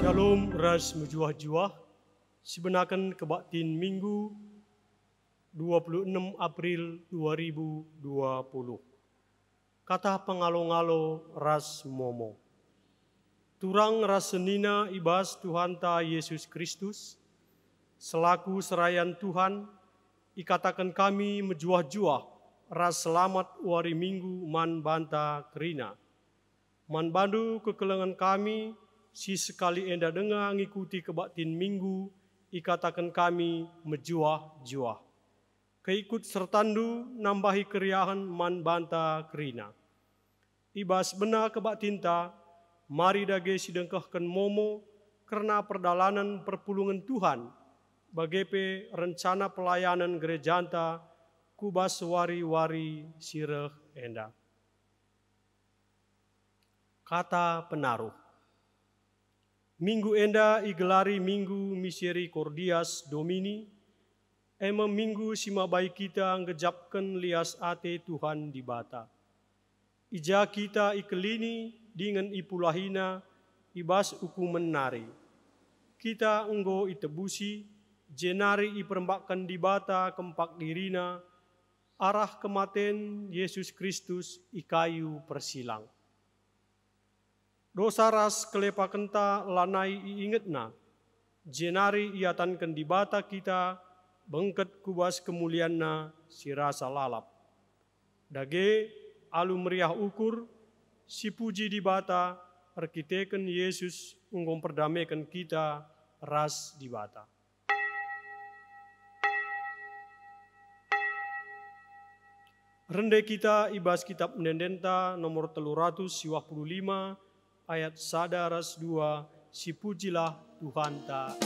Shalom ras mujuah-juah, sebenakan kebaktin Minggu 26 April 2020. Kata pengalo-ngalo ras momo. Turang ras senina ibas Tuhan ta Yesus Kristus, selaku serayan Tuhan, ikatakan kami mejuah-juah ras selamat wari Minggu man banta kerina. Man bandu kekelengan kami, si sekali enda dengar ngikuti kebaktin Minggu, ikatakan kami mejuah-juah. Keikut sertandu nambahi keriahan man banta kerina. Ibas benar kebaktinta, mari dage sidengkahkan momo, karena perdalanan perpulungan Tuhan, bagepe rencana pelayanan gerejanta, kubas wari-wari sireh enda. Kata penaruh. Minggu enda igelari Minggu Misericordias Domini, minggu sima baik kita ngejapkan lias ate Tuhan di bata. Ija kita ikelini dengan ipulahina ibas ukumen nari. Kita enggo itebusi, jenari iperembakkan di bata kempak dirina, arah kematen Yesus Kristus ikayu persilang. Dosa ras kelepa kenta lanai iingetna, jenari iatankan di bata kita, bengket kubas kemulianna sirasa lalap. Dage alu meriah ukur, si puji di bata, arkiteken Yesus unggom perdamaikan kita ras di bata. Rende kita ibas kitab Mendenta nomor 325, ayat sadaras 2, si pujilah Tuhan ta.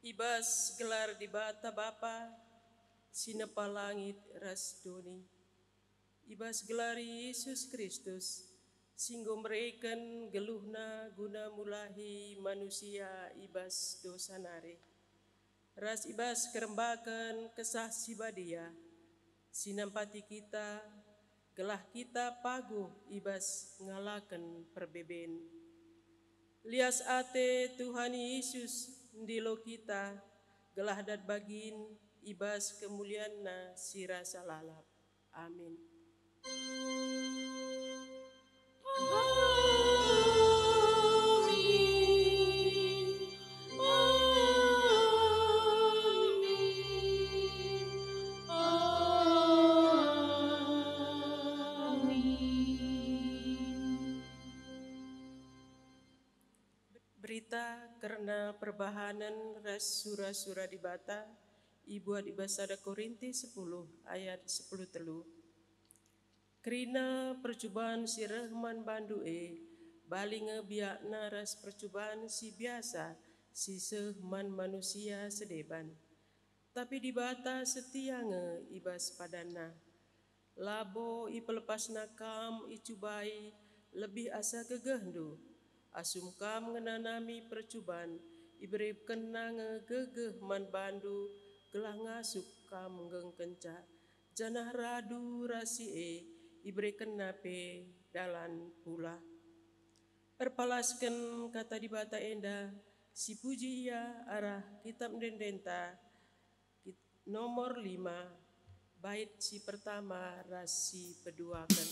Ibas gelar di bata Bapa, sinepa langit ras doni. Ibas gelari Yesus Kristus, singgo mereken geluhna guna mulahi manusia ibas dosa nare. Ras ibas kerembakan kesah sibadia, sinampati kita, gelah kita paguh ibas ngalaken perbeben. Lias ate Tuhan Yesus ndilo kita, gelah dat bagin ibas kemulianna sirasa lalap. Amin. Berita karena perbahanan ras sura-sura di bata, ibuat ibasada Korinti 10 ayat 10 telu. Kerina percobaan si Rahman bandu balinge biakna ras percobaan si biasa siseh man manusia sedeban. Tapi di bata setia nge ibas padana. Labo i pelepasna kam i cubai lebih asa kegehndu. Asum kam ngenanami percuban iberi kena nge gegeh man bandu gelah ngasuk kam ngeng kenca. Janah radu rasie iberi kena pe dalan pula. Perpalaskan kata di bata enda si puji ia arah kitab dendenta nomor 5 bait si pertama rasi peduakan.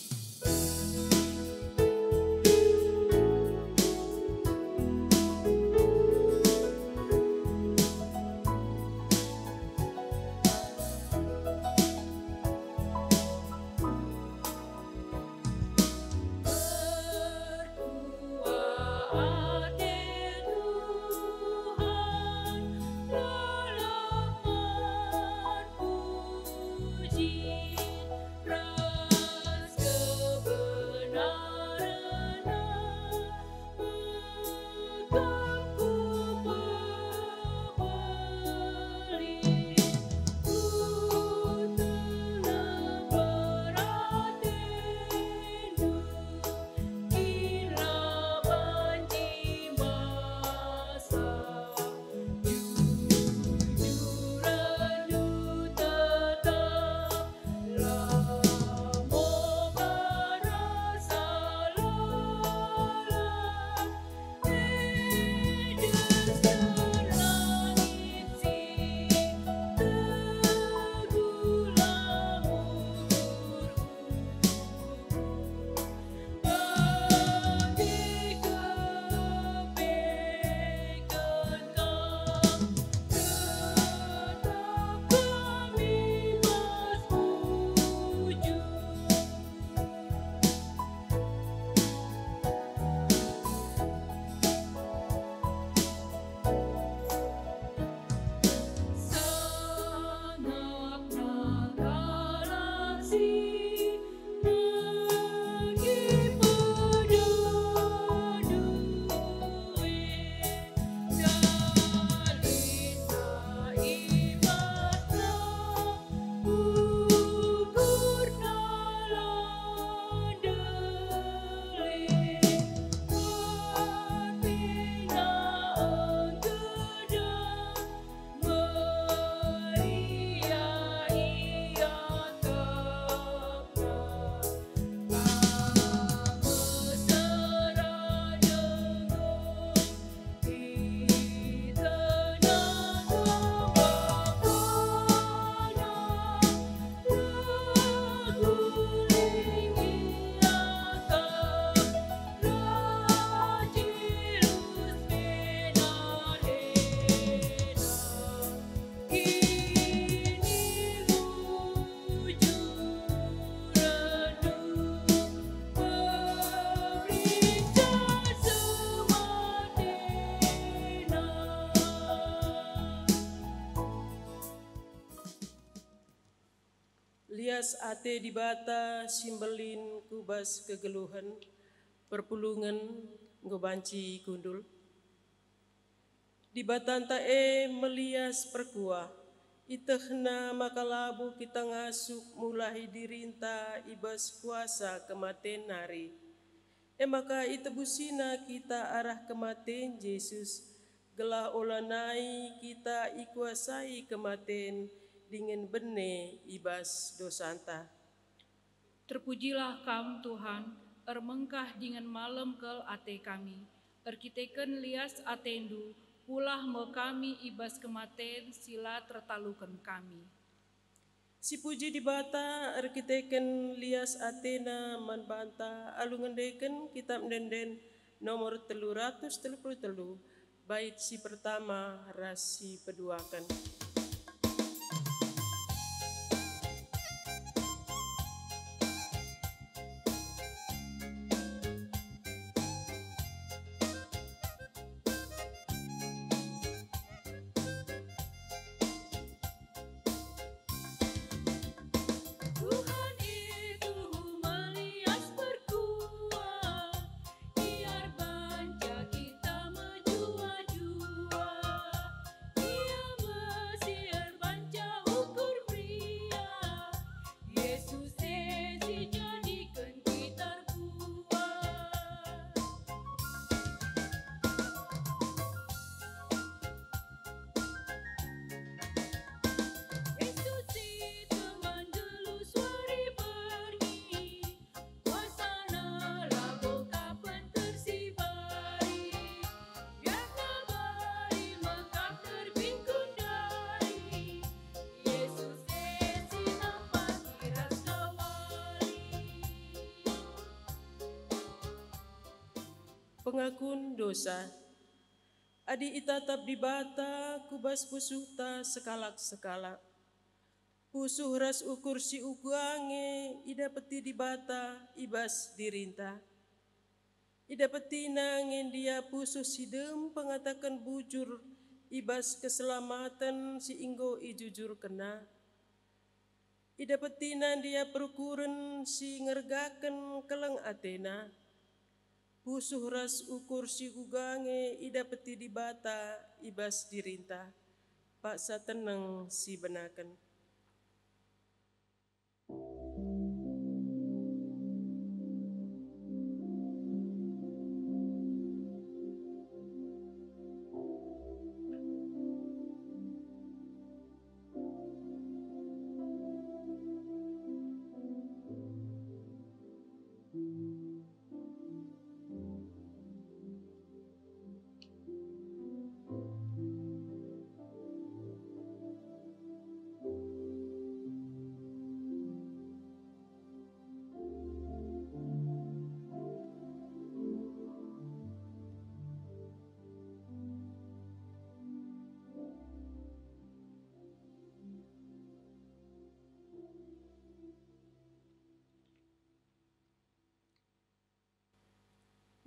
Lias ate di bata simbelin kubas kegeluhan perpulungan ngobanci gundul. Di batanta melias perkua itehna makalabu kita ngasuk mulai dirinta ibas kuasa kematen nari. Maka itebusina kita arah kematen Yesus gelah olanai kita ikuasai kematen dengan bene ibas dosanta. Terpujilah kam Tuhan, ermengkah dengan malam kel ate kami, erkiteken lias atendu, pulah me kami ibas kematen sila tertalukan kami. Si puji di bata erkiteken lias atena manbanta alungendeken kitab denden nomor 333 bait si pertama rasi peduakan. Biar banja kita menjua-jua. pengakun dosa. Adi itatap di bata kubas pusuhta sekalak-sekalak. Pusuh ras ukur si ugange ida peti di bata ibas dirinta. Ida peti nangin dia pusuh sidem pengatakan bujur ibas keselamatan si inggo ijujur kena. Ida petinan dia perukuran si ngergaken keleng Athena. Pusuh ras ukur si gugange ida peti di bata ibas dirinta. Paksa tenang si benaken.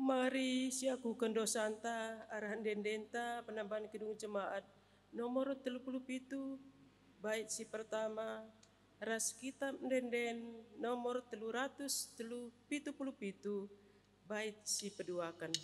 Mari siaku kendo santa arahan dendenta penambahan kedung jemaat nomor 37 bait si pertama ras kitab denden nomor 377 bait si peduakan.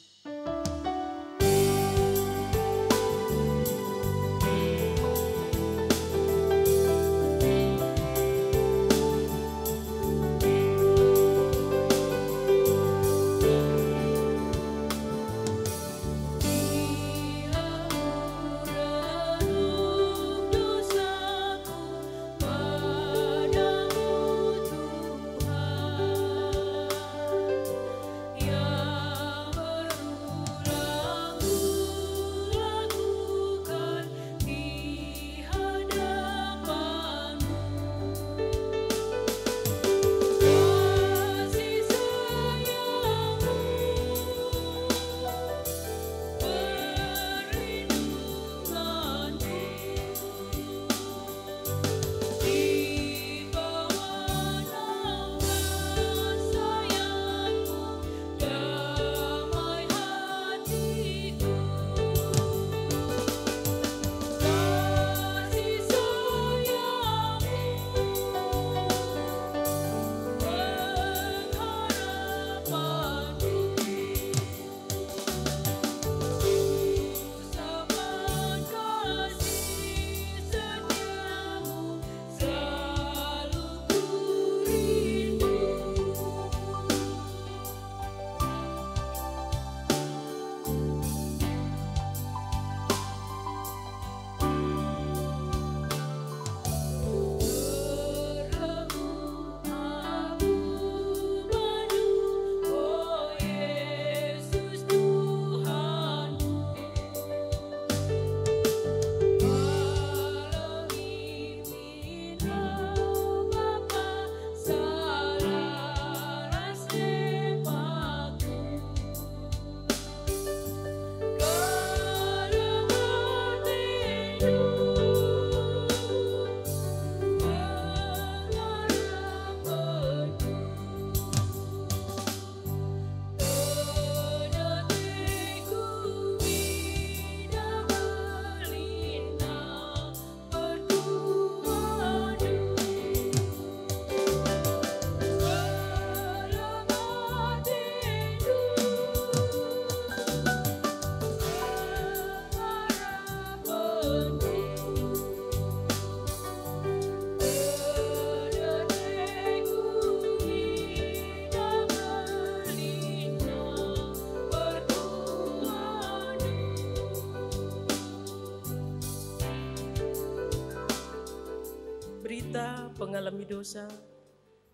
Berita pengalami dosa,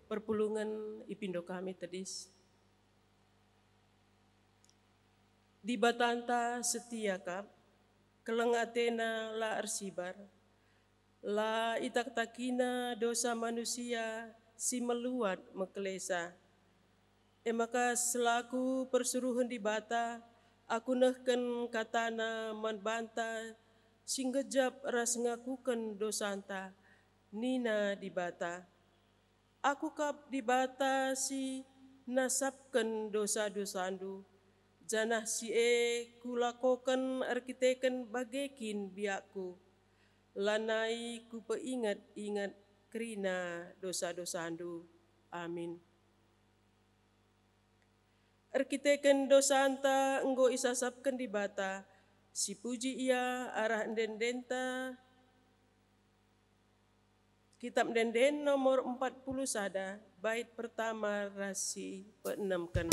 perpulungan ipindo kami tedis. Di batanta setia kap, keleng Athena la arsibar, la itak-takina dosa manusia si meluat mekelesa. Maka selaku persuruhan di bata, Aku nehken katana manbanta singgejap ras ngakuken dosanta nina di bata. Aku kap di bata si nasapken dosa-dosandu. Janah si kulakoken arkiteken bagekin biakku. Lanai ku peingat-ingat kerina dosa-dosandu. Amin. Arkiteken dosanta enggo isasapken di bata. Si puji ia arah dendenta. Kitab Denden nomor 40 sada, bait pertama rasi peenamkan.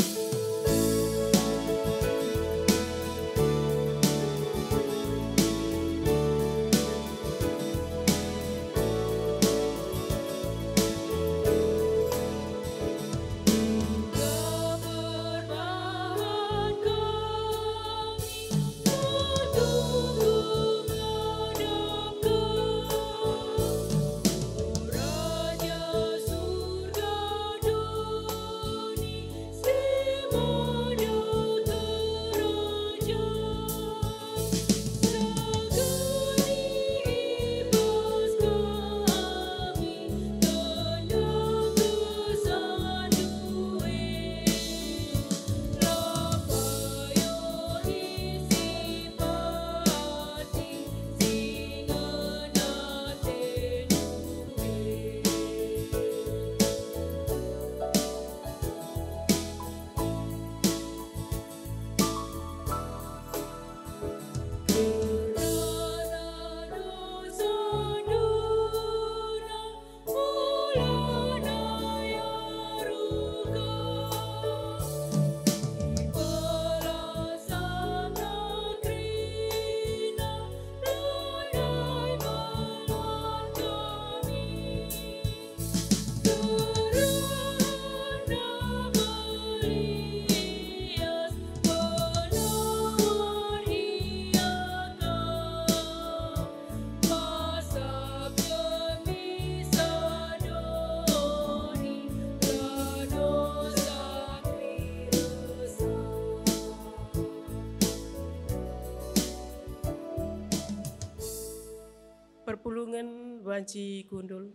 Perpulungan banci gundul.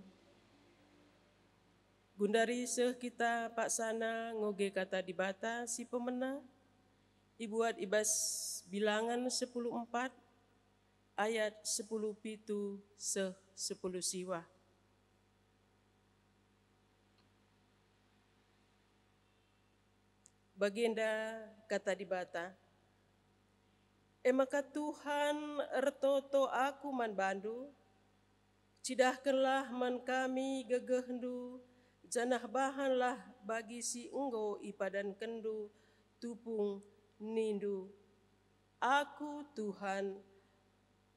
Gundari seh kita Pak Sana ngoge kata di bata si pemena. Ibuat ibas bilangan 10:4 ayat 10 pitu seh 10 siwa. Baginda kata di bata. Maka Tuhan ertoto aku man bandu. Cidahkanlah man kami gegehendu, janah bahanlah bagi si enggo ipadan kendu, tupung nindu. Aku Tuhan,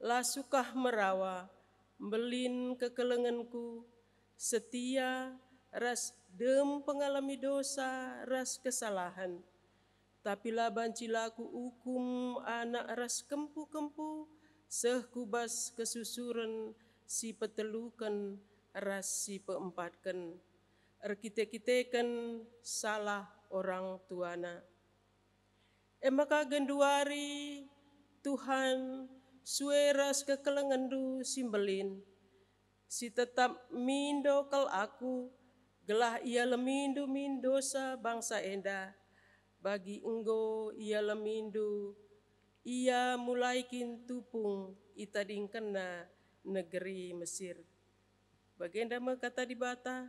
lah sukah merawa, belin kekelenganku, setia, ras dem pengalami dosa, ras kesalahan. Tapi lah bancilaku hukum anak ras kempu-kempu, seh kubas kesusuran, si petelukan ras si peempatkan, erkite-kiteken salah orang tuana. Maka genduari Tuhan sueras kekelengandu simbelin, si tetap mindo kal aku, gelah ia lemindu mindosa bangsa enda, bagi enggo ia lemindu, ia mulaikin tupung itadingkena negeri Mesir. Baginda kata di bata,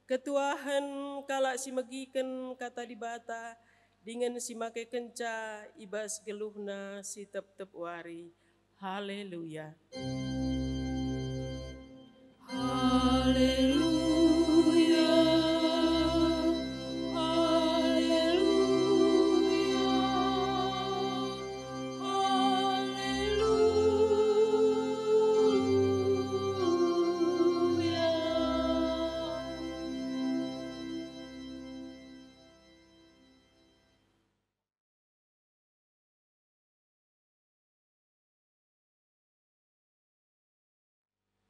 ketuahan kalak si megiken kata di bata, dengan si make kenca ibas geluhna si tep-tep wari. Haleluya. Haleluya.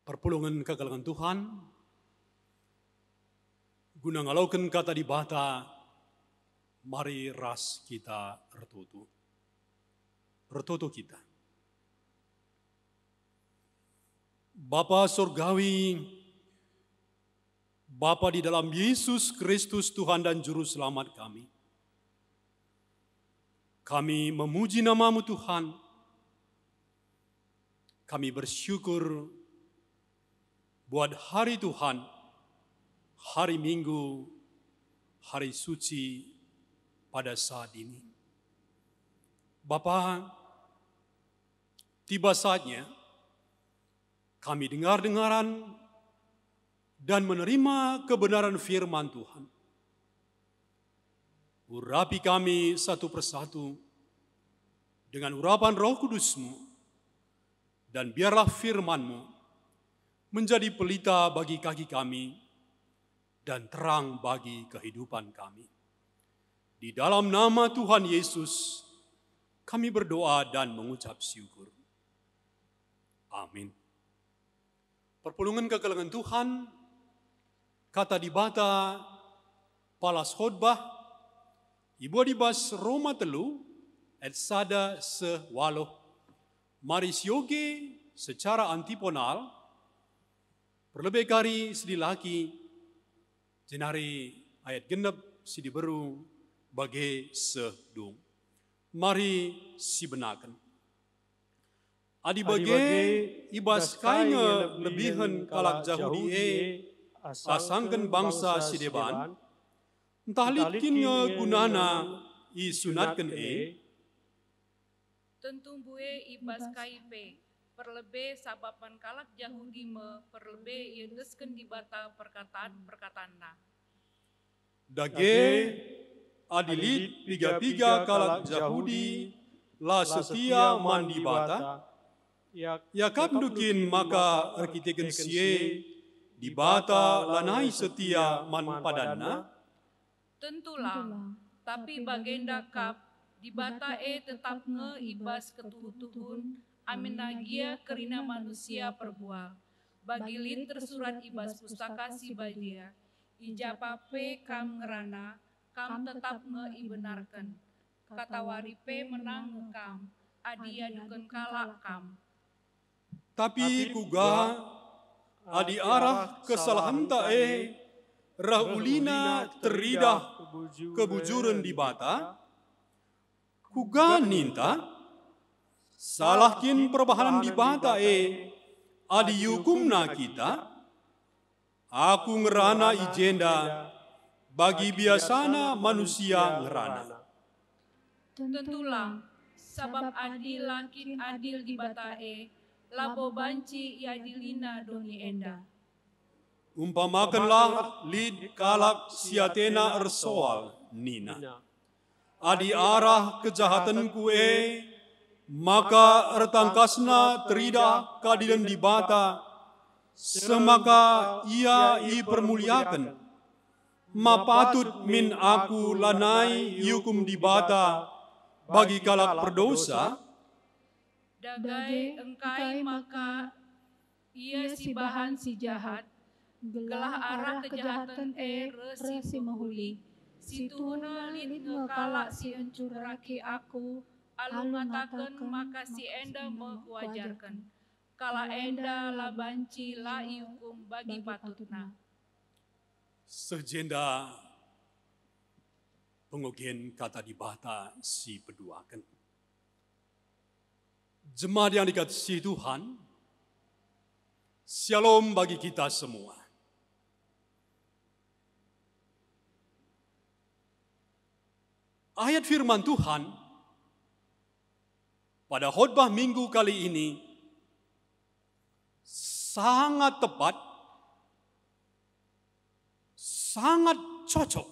Perpulungan kekalangan Tuhan, guna ngalaukan kata di bata, mari ras kita ertutu. Retoto kita. Bapa Surgawi, Bapa di dalam Yesus Kristus Tuhan dan Juru Selamat kami. Kami memuji nama-Mu Tuhan. Kami bersyukur buat hari Tuhan, hari Minggu, hari suci pada saat ini. Bapa, tiba saatnya kami dengar-dengaran dan menerima kebenaran firman Tuhan. Urapi kami satu persatu dengan urapan Roh Kudus-Mu, dan biarlah firman-Mu menjadi pelita bagi kaki kami dan terang bagi kehidupan kami. Di dalam nama Tuhan Yesus, kami berdoa dan mengucap syukur. Amin. Perpulungan kekelengan Tuhan, kata dibata palas khotbah, Ibu adibas Roma telu, et sada sewaloh, maris yoge secara antiponal, perlebih kari sedilaki, jenari ayat genep sidiberu bage sedung. Mari sibenaken. Adi bage ibas kainge lebihan kalak Jahudi asangken bangsa sideban, entah litkinnya gunana isunatken tentu bue ibas KIP perlebe sababan kalak Yahudi me perlebe iendesken dibata perkataan-perkataanna. Dage adilit piga-piga kalak Yahudi la setia mandibata, ya kapdukin maka arkiteken sie dibata lanai setia man padanna. Tentulah, tapi bagenda kap dibata tetap ibas ketuhun amin nagia kerina manusia perbual. Bagi lin tersurat ibas pustaka si badia, ijapape kam ngerana, kam tetap ibenarkan. Kata waripe menang ngekam, adi adukan kalak kam. Tapi kuga adi arah kesalahan tae rahulina teridah kebujuran di bata, kuga ninta salahkin perbahanan di bata adi yukumna kita, aku ngerana ijenda bagi biasana manusia ngerana. Tentulah, sabab adil lakin adil di bata labo banci iadilina doni enda. Umpamakanlah lid kalak siatena ersoal nina. Adi arah kejahatan kue, maka ertangkasna terida keadilan di bata, semaka ia permuliakan. Ma patut min aku lanai yukum di bata bagi kalak berdosa. Dagai engkai maka ia si bahan si jahat, gelah arah kejahatan resi mahuli. Si tuna lid ngekala si encur raki aku, alun ngatakan maka si enda mengwajarkan. Kala enda la banci la iukum bagi patutna. Sejenda pengogen kata dibata si peduakan. Jemaat yang dikasihi Tuhan, shalom bagi kita semua. Ayat firman Tuhan pada khotbah minggu kali ini sangat tepat, sangat cocok,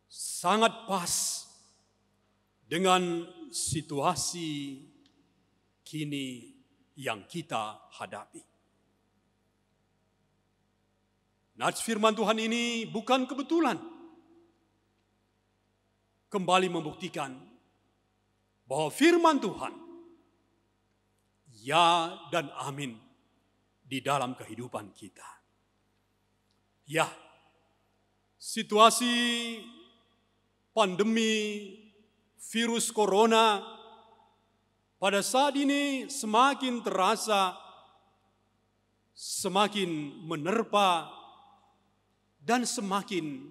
sangat pas dengan situasi kini yang kita hadapi. Nats firman Tuhan ini bukan kebetulan. Kembali membuktikan bahwa firman Tuhan ya dan amin di dalam kehidupan kita. Ya, situasi pandemi virus corona pada saat ini semakin terasa, semakin menerpa, dan semakin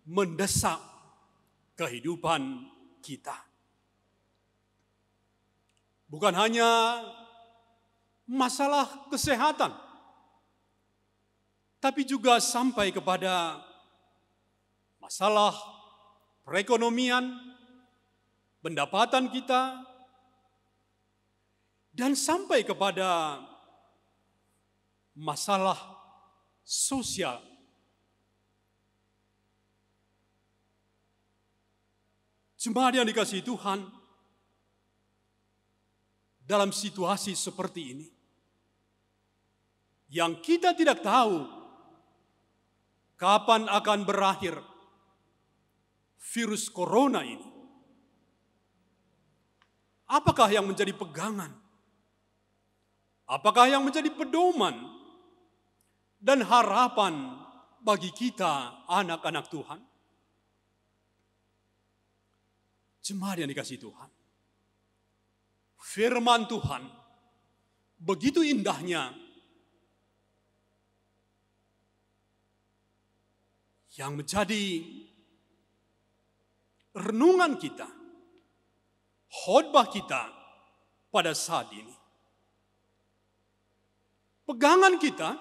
mendesak kehidupan kita. Bukan hanya masalah kesehatan, tapi juga sampai kepada masalah perekonomian, pendapatan kita, dan sampai kepada masalah sosial. Jemaat yang dikasihi Tuhan, dalam situasi seperti ini, yang kita tidak tahu kapan akan berakhir virus corona ini, apakah yang menjadi pegangan? Apakah yang menjadi pedoman dan harapan bagi kita anak-anak Tuhan? Jemaat yang dikasihi Tuhan, firman Tuhan begitu indahnya yang menjadi renungan kita, khotbah kita pada saat ini. Pegangan kita,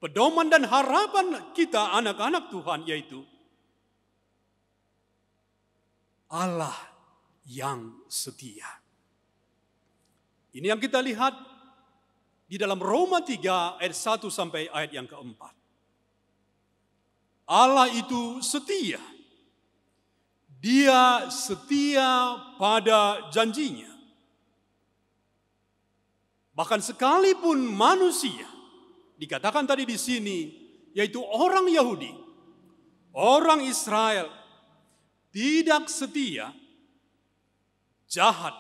pedoman dan harapan kita anak-anak Tuhan yaitu Allah yang setia. Ini yang kita lihat di dalam Roma 3 ayat 1 sampai ayat yang keempat. Allah itu setia. Dia setia pada janjinya. Bahkan sekalipun manusia, dikatakan tadi di sini, yaitu orang Yahudi, orang Israel, tidak setia, jahat,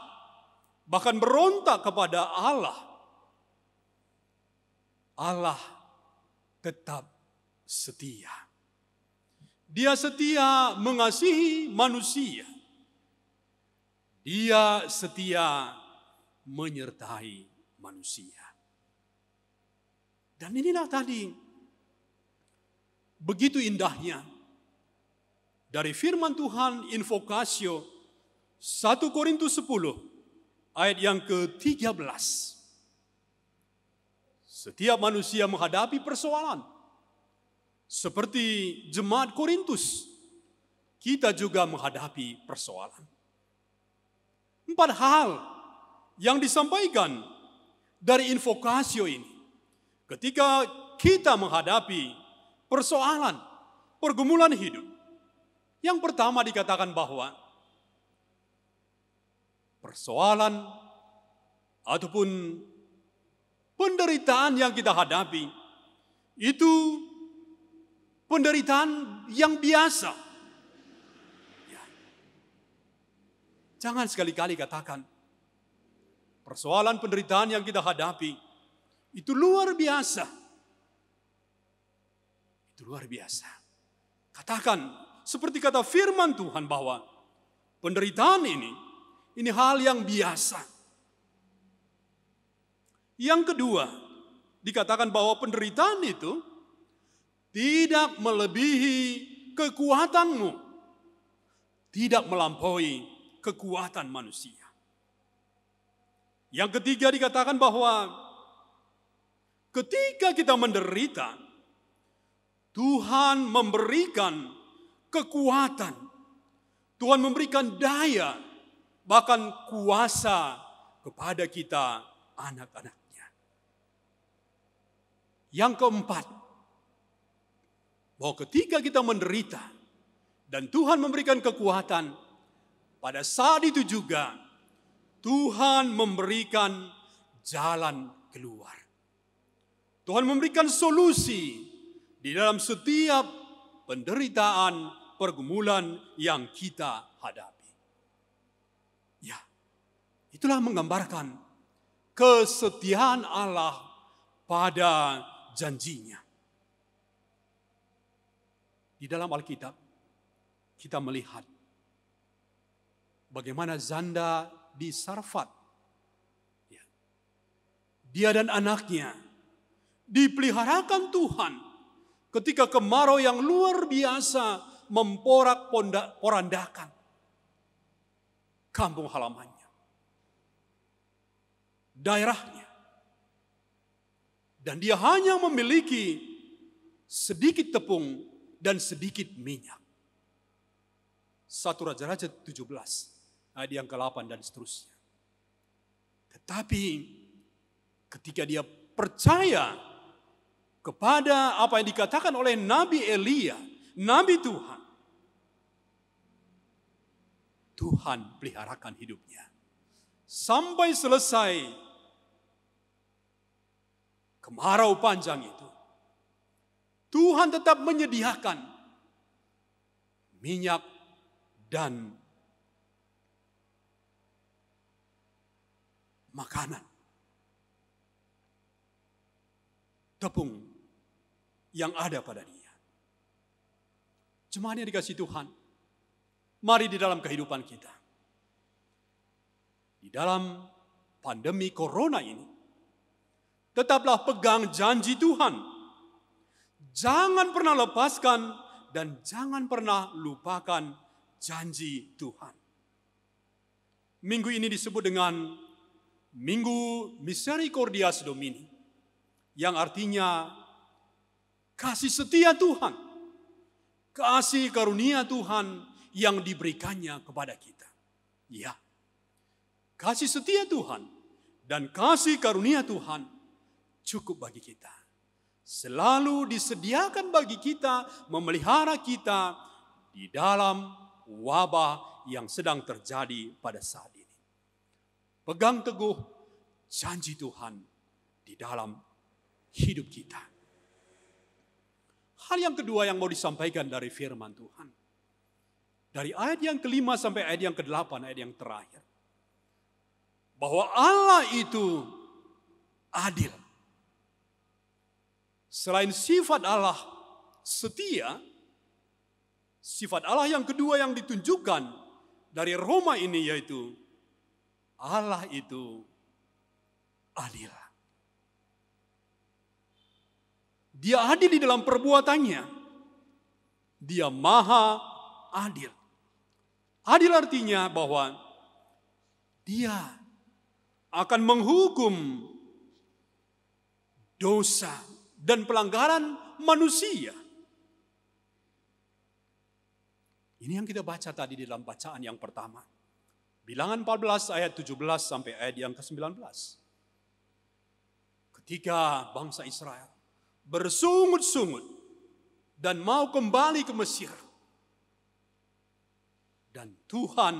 bahkan berontak kepada Allah, Allah tetap setia. Dia setia mengasihi manusia. Dia setia menyertai manusia. Dan inilah tadi begitu indahnya dari firman Tuhan invokasio 1 Korintus 10 ayat yang ke-13. Setiap manusia menghadapi persoalan. Seperti jemaat Korintus, kita juga menghadapi persoalan. 4 hal yang disampaikan dari invokasio ini. Ketika kita menghadapi persoalan, pergumulan hidup. Yang pertama dikatakan bahwa persoalan ataupun penderitaan yang kita hadapi itu penderitaan yang biasa. Ya. Jangan sekali-kali katakan persoalan penderitaan yang kita hadapi itu luar biasa. Itu luar biasa. Katakan seperti kata firman Tuhan bahwa penderitaan ini hal yang biasa. Yang kedua, dikatakan bahwa penderitaan itu tidak melebihi kekuatanmu, tidak melampaui kekuatan manusia. Yang ketiga dikatakan bahwa ketika kita menderita, Tuhan memberikan kekuatan, Tuhan memberikan daya, bahkan kuasa kepada kita anak-anaknya. Yang keempat, bahwa ketika kita menderita dan Tuhan memberikan kekuatan, pada saat itu juga Tuhan memberikan jalan keluar. Tuhan memberikan solusi di dalam setiap penderitaan, pergumulan yang kita hadapi. Ya, itulah menggambarkan kesetiaan Allah pada janjinya. Di dalam Alkitab, kita melihat bagaimana janda di Sarfat. Dia dan anaknya dipeliharakan Tuhan ketika kemarau yang luar biasa memporak-porandakan kampung halamannya, daerahnya. Dan dia hanya memiliki sedikit tepung dan sedikit minyak. 1 Raja-Raja 17 ayat yang ke-8 dan seterusnya. Tetapi ketika dia percaya kepada apa yang dikatakan oleh Nabi Elia, Nabi Tuhan, Tuhan peliharakan hidupnya sampai selesai kemarau panjang itu. Tuhan tetap menyediakan minyak dan makanan, tepung yang ada pada dia. Jemaat yang dikasihi Tuhan, mari di dalam kehidupan kita, di dalam pandemi corona ini, tetaplah pegang janji Tuhan. Jangan pernah lepaskan dan jangan pernah lupakan janji Tuhan. Minggu ini disebut dengan Minggu Misericordias Domini, yang artinya kasih setia Tuhan, kasih karunia Tuhan yang diberikannya kepada kita. Ya, kasih setia Tuhan dan kasih karunia Tuhan cukup bagi kita. Selalu disediakan bagi kita, memelihara kita di dalam wabah yang sedang terjadi pada saat ini. Pegang teguh janji Tuhan di dalam hidup kita. Hal yang kedua yang mau disampaikan dari firman Tuhan, dari ayat yang ke-5 sampai ayat yang ke-8, ayat yang terakhir, bahwa Allah itu adil. Selain sifat Allah setia, sifat Allah yang kedua yang ditunjukkan dari Roma ini yaitu Allah itu adil. Dia adil di dalam perbuatannya. Dia maha adil. Adil artinya bahwa dia akan menghukum dosa dan pelanggaran manusia. Ini yang kita baca tadi di dalam bacaan yang pertama. Bilangan 14 ayat 17 sampai ayat yang ke-19. Ketika bangsa Israel bersungut-sungut dan mau kembali ke Mesir. Dan Tuhan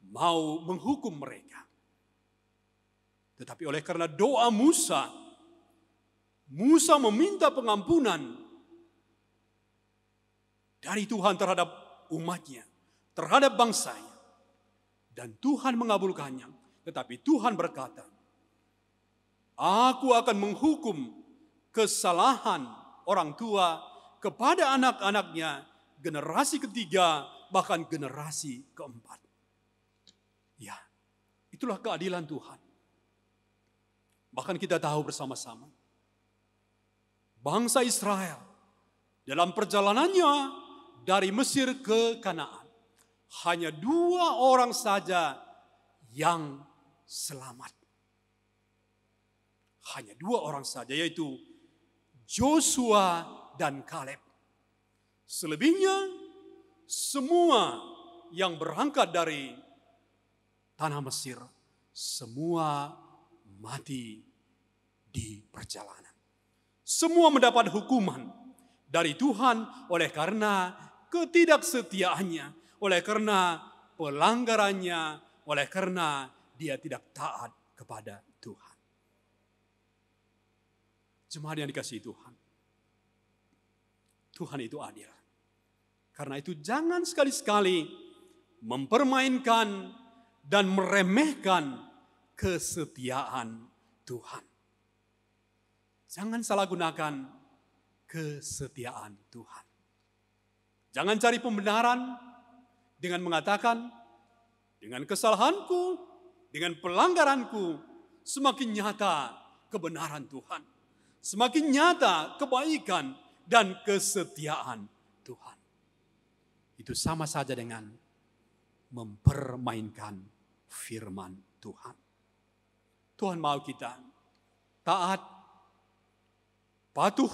mau menghukum mereka. Tetapi oleh karena doa Musa meminta pengampunan dari Tuhan terhadap umatnya, terhadap bangsanya. Dan Tuhan mengabulkannya. Tetapi Tuhan berkata, aku akan menghukum kesalahan orang tua kepada anak-anaknya, generasi ketiga, bahkan generasi keempat. Ya, itulah keadilan Tuhan. Bahkan kita tahu bersama-sama, bangsa Israel dalam perjalanannya dari Mesir ke Kanaan, hanya 2 orang saja yang selamat. Hanya 2 orang saja, yaitu Joshua dan Kaleb. Selebihnya semua yang berangkat dari tanah Mesir, semua mati di perjalanan. Semua mendapat hukuman dari Tuhan oleh karena ketidaksetiaannya, oleh karena pelanggarannya, oleh karena dia tidak taat kepada Tuhan. Jemaat yang dikasihi Tuhan, Tuhan itu adil. Karena itu jangan sekali-sekali mempermainkan dan meremehkan kesetiaan Tuhan. Jangan salah gunakan kesetiaan Tuhan. Jangan cari pembenaran dengan mengatakan, Dengan kesalahanku, dengan pelanggaranku, semakin nyata kebenaran Tuhan. Semakin nyata kebaikan dan kesetiaan Tuhan. Itu sama saja dengan mempermainkan firman Tuhan. Tuhan mau kita taat, patuh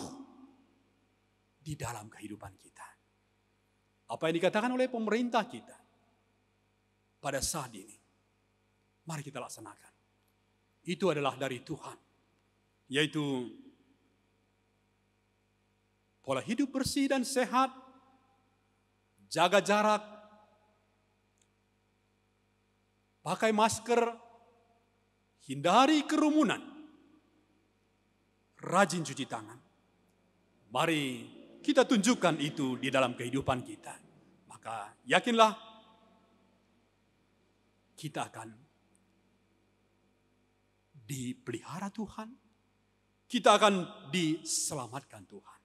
di dalam kehidupan kita. Apa yang dikatakan oleh pemerintah kita pada saat ini, mari kita laksanakan. Itu adalah dari Tuhan, yaitu pola hidup bersih dan sehat, jaga jarak, pakai masker, hindari kerumunan, rajin cuci tangan. Mari kita tunjukkan itu di dalam kehidupan kita. Maka yakinlah kita akan dipelihara Tuhan. Kita akan diselamatkan Tuhan.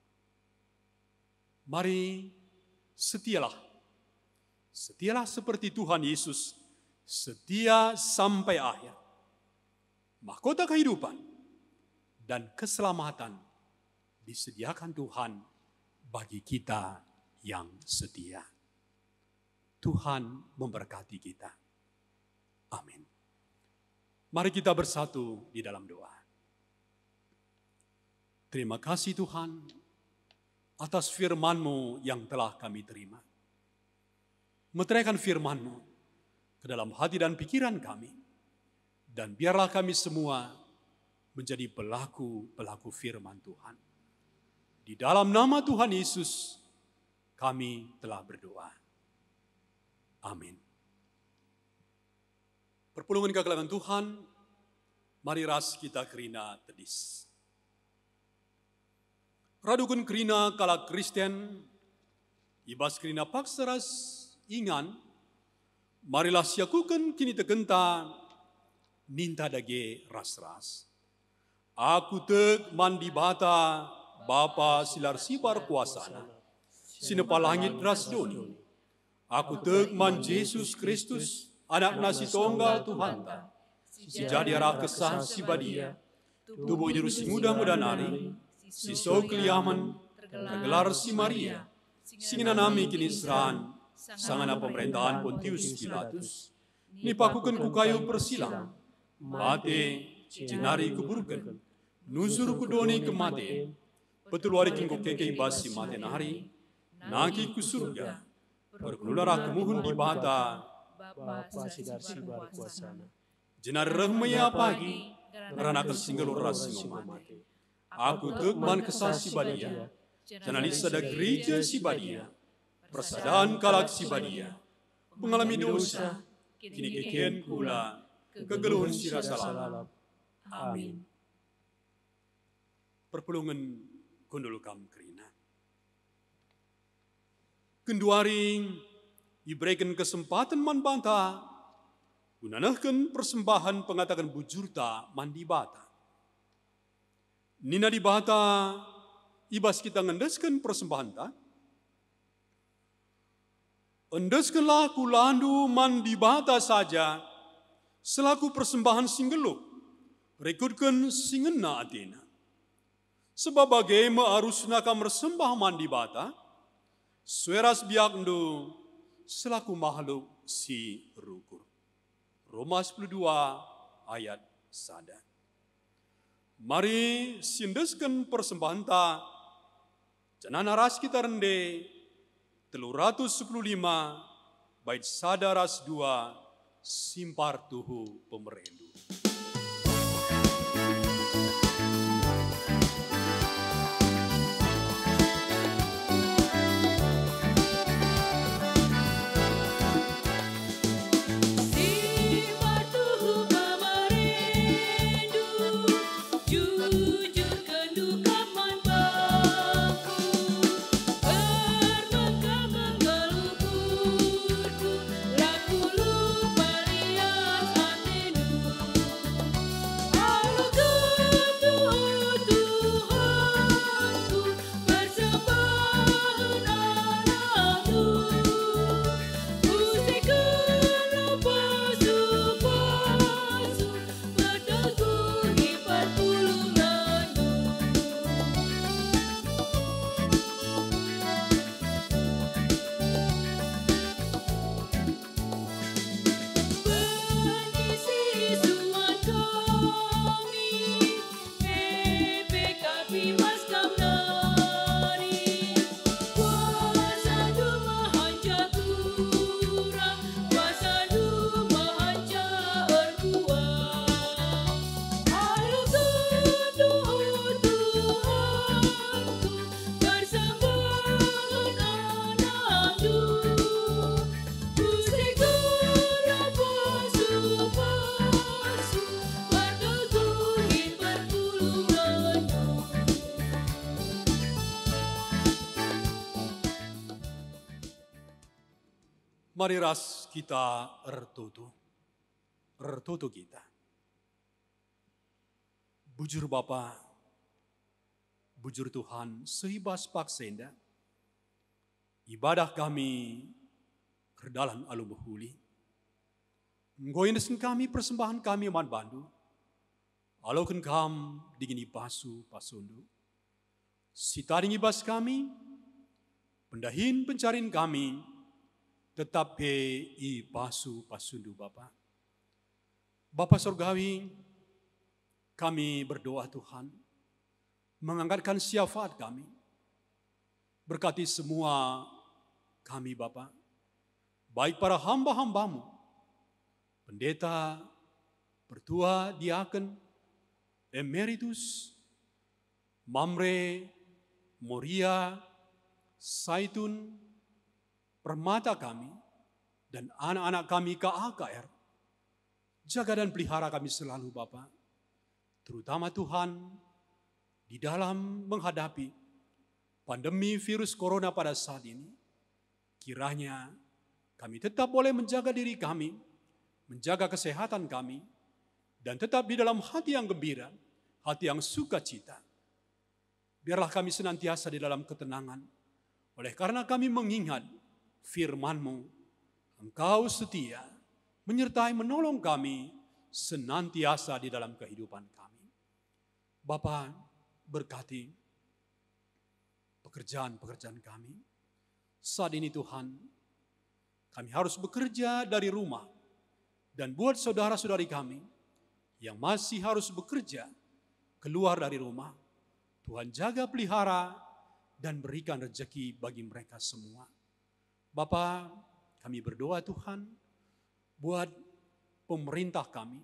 Mari setialah. Setialah seperti Tuhan Yesus. Setia sampai akhir. Mahkota kehidupan dan keselamatan disediakan Tuhan bagi kita yang setia. Tuhan memberkati kita. Amin. Mari kita bersatu di dalam doa. Terima kasih Tuhan atas firman-Mu yang telah kami terima. Meteraikan firman-Mu ke dalam hati dan pikiran kami. Dan biarlah kami semua menjadi pelaku-pelaku firman Tuhan. Di dalam nama Tuhan Yesus, kami telah berdoa. Amin. Perpulungan kekalahan Tuhan, mari ras kita kerina tedis. Radukun kerina kala Kristen, ibas kerina paksaras ingan, marilah siakukan kini tegenta, ninta dage ras-ras. Aku tek mandi bata, Bapa silar sibar kuasana, sinepa langit ras doni. Aku tek man Yesus Kristus, anak nasi tunggal Tuhan ta. Si jadi arah kesah si badia, tubuh jurus muda-muda nari, si so keliaman, tergelar si Maria, singina nami kini seran, sangana pemerintahan Pontius Pilatus, nipakukan ku kayu persilang, mate, jenari kuburkan, nusur kudoni kemate, petuluarikin ku keke basi mate nari, naki ku surga, berkeluarga kemuhun di bata, Bapa sidar-sibar kuasana. jenar rehmaya pagi, karena kesinggal ras mati. Aku tekman kesah si badia, janali sada gereja si badia, persadaan kalak si badia, mengalami dosa, kini kekien kula, kegeluhun sira salam. Amin. Perpulungan kundul kam kerina. Kenduaring diberikan kesempatan man banta, gunanahkan persembahan pengatakan bujurta mandi bata. Nina di bata, ibas kita ngendeskan persembahan ta. Endeskanlah kulandu mandi bata saja, selaku persembahan singgelu, rekudkan singena atina. Sebab bagai mearusna kam bersembah mandi bata, sueras biakndu, selaku makhluk si rukur. Roma 12 ayat 1. Mari sindeskan persembahan ta, janana ras kita rende, 315 bait sadaras 2 simpar tuhu pemerendu. Mari ras kita ertoto kita. Bujur Bapa, bujur Tuhan, sehibas paksenda, ibadah kami kerdalan alu behuli. Ngoinesen kami persembahan kami man bandu, aloken kam digini basu pasundu. Sitaring ibas kami, pendahin pencarin kami, tetap i basu pasundu Bapa. Bapa Surgawi, kami berdoa Tuhan, mengangkatkan syafaat kami. Berkati semua kami Bapa, baik para hamba-hambamu, pendeta, pertua, diaken, emeritus, mamre, moria, saitun, permata kami, dan anak-anak kami KAKR. Jaga dan pelihara kami selalu Bapa. Terutama Tuhan, di dalam menghadapi pandemi virus corona pada saat ini, kiranya kami tetap boleh menjaga diri kami, menjaga kesehatan kami, dan tetap di dalam hati yang gembira, hati yang sukacita. Biarlah kami senantiasa di dalam ketenangan, oleh karena kami mengingat firman-Mu, Engkau setia, menyertai menolong kami senantiasa di dalam kehidupan kami. Bapa, berkati pekerjaan-pekerjaan kami. Saat ini Tuhan, kami harus bekerja dari rumah. Dan buat saudara-saudari kami yang masih harus bekerja keluar dari rumah, Tuhan jaga pelihara dan berikan rezeki bagi mereka semua. Bapa, kami berdoa Tuhan, buat pemerintah kami,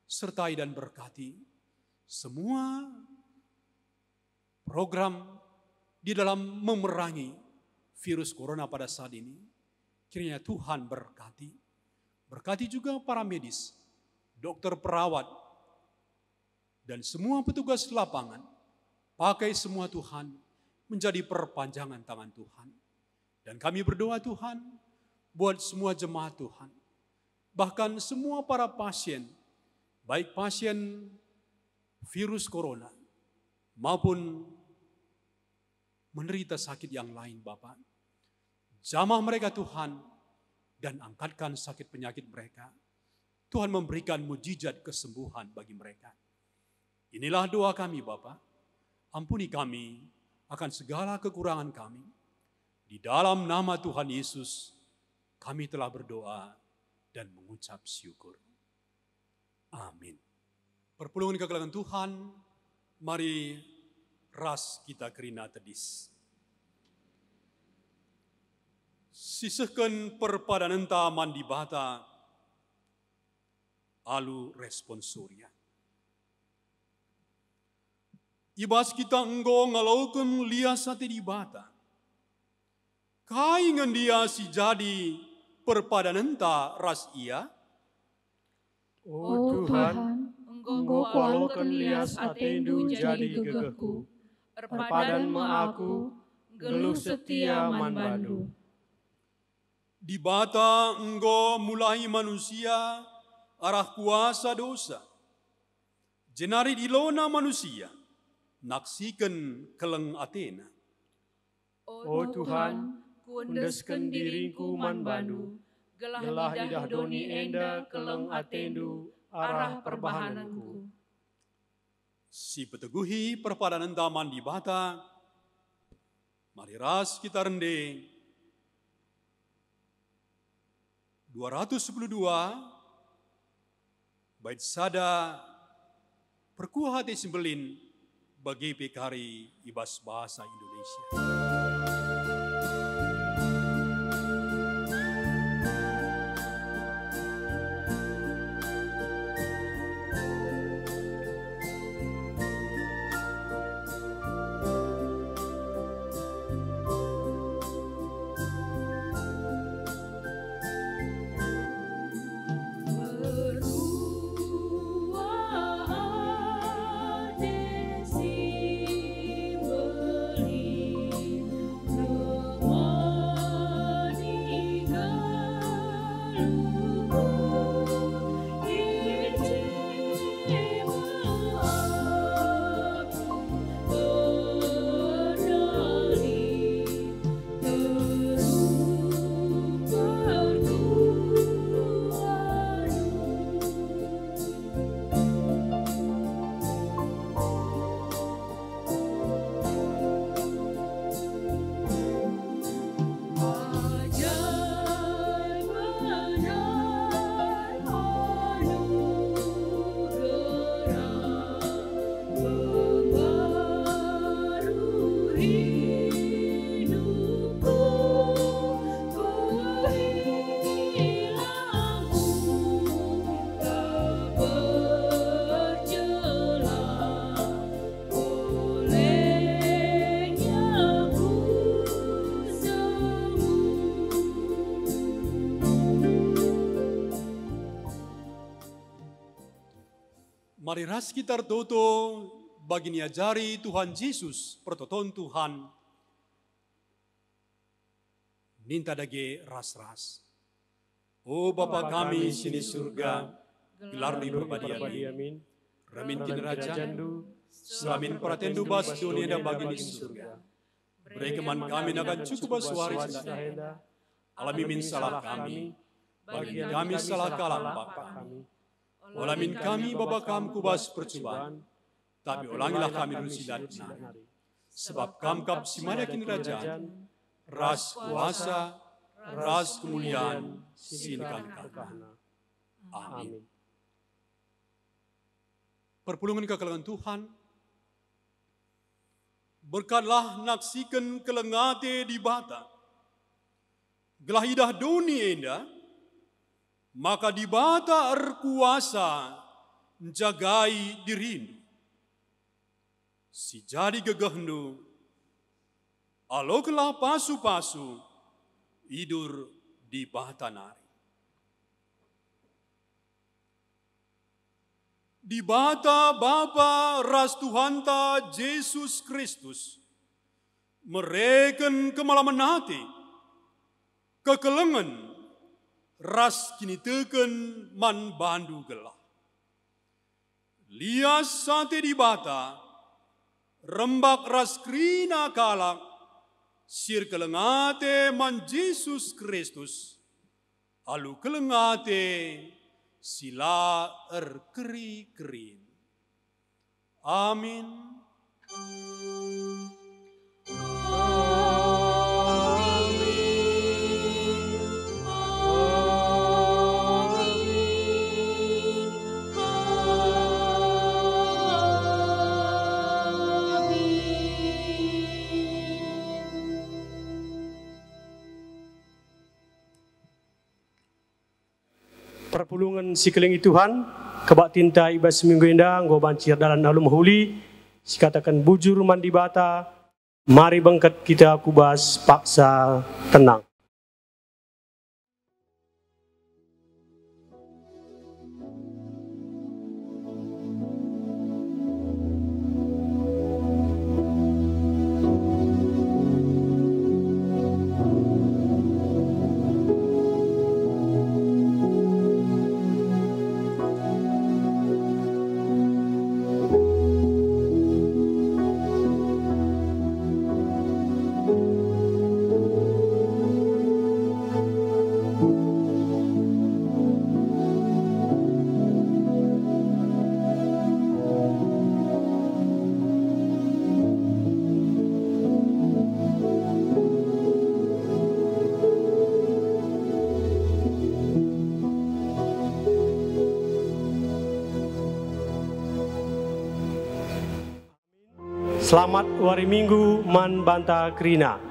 sertai dan berkati semua program di dalam memerangi virus corona pada saat ini. Kiranya Tuhan berkati. Berkati juga para medis, dokter perawat, dan semua petugas lapangan. Pakai semua Tuhan menjadi perpanjangan tangan Tuhan. Dan kami berdoa Tuhan, buat semua jemaat Tuhan. Bahkan semua para pasien, baik pasien virus corona maupun menderita sakit yang lain Bapa. Jamah mereka Tuhan dan angkatkan sakit penyakit mereka. Tuhan memberikan mujizat kesembuhan bagi mereka. Inilah doa kami Bapa. Ampuni kami akan segala kekurangan kami. Di dalam nama Tuhan Yesus kami telah berdoa dan mengucap syukur. Amin. Perpulungan kegelangan Tuhan, mari ras kita kerina tedis. Sisihkan perpadanenta mandi bata, alu respon surya. Ibas kita enggo ngalaukan liasati di bata. Kaingan dia si jadi perpadanenta ras ia. Oh Tuhan, Engkau kualokan lias atendu jadi gegehku, perpadan aku, geluh setia man bandu. Di bata engkau mulai manusia arah kuasa dosa. Jenari dilona manusia, naksikan keleng Athena. Oh Tuhan, kuendesken diriku man bandu, gelah idah doni enda keleng atendu, arah perbahananku. Si peteguhi perpadanan taman di bata, mari ras kita rende. 212, bait sada, perkuah hati sembelin, bagi pekari ibas bahasa Indonesia. Beli Mari ras kita toto bagi niajari Tuhan Yesus pertoton Tuhan. Minta dage ras-ras. Oh Bapa kami sini surga, gelar di berbadi amin. Ramin kinerajandu, selamin pratendu bas dunia dan bagi di surga. Beri keman kami akan cukup basuari sedahenda. Alami min salah kami, bagi kami salah kalah Bapa kami. Olamin kami Bapa kami kubas percobaan, tapi ulangilah kami rusidatna. Sebab kam kap simana kinerajan, ras kuasa, ras kemuliaan, sinikan kakahna. Amin. Perpulungan kekalangan Tuhan, berkatlah naksikan kelengate di bata, gelah idah dunia indah, maka di bata erkuasa jagai dirindu. Si jadi gegahnu, alokelah pasu-pasu, idur di bata nari. Di bata Bapa ras Tuhanta Yesus Kristus, mereken kemalaman hati, kekelengan, ras kini teken man bandu gelah. Lias sate di bata, rembak ras krina kalak, sir kelengate man Yesus Kristus, alu kelengate sila erkeri-kerin. Amin. Perpulungan sikelingi Tuhan, kebak tinta ibas seminggu indah, nggo bancir dalam alum huli, sikatakan bujur mandi bata, mari bangkat kita kubas paksa tenang. Selamat hari Minggu man banta krina.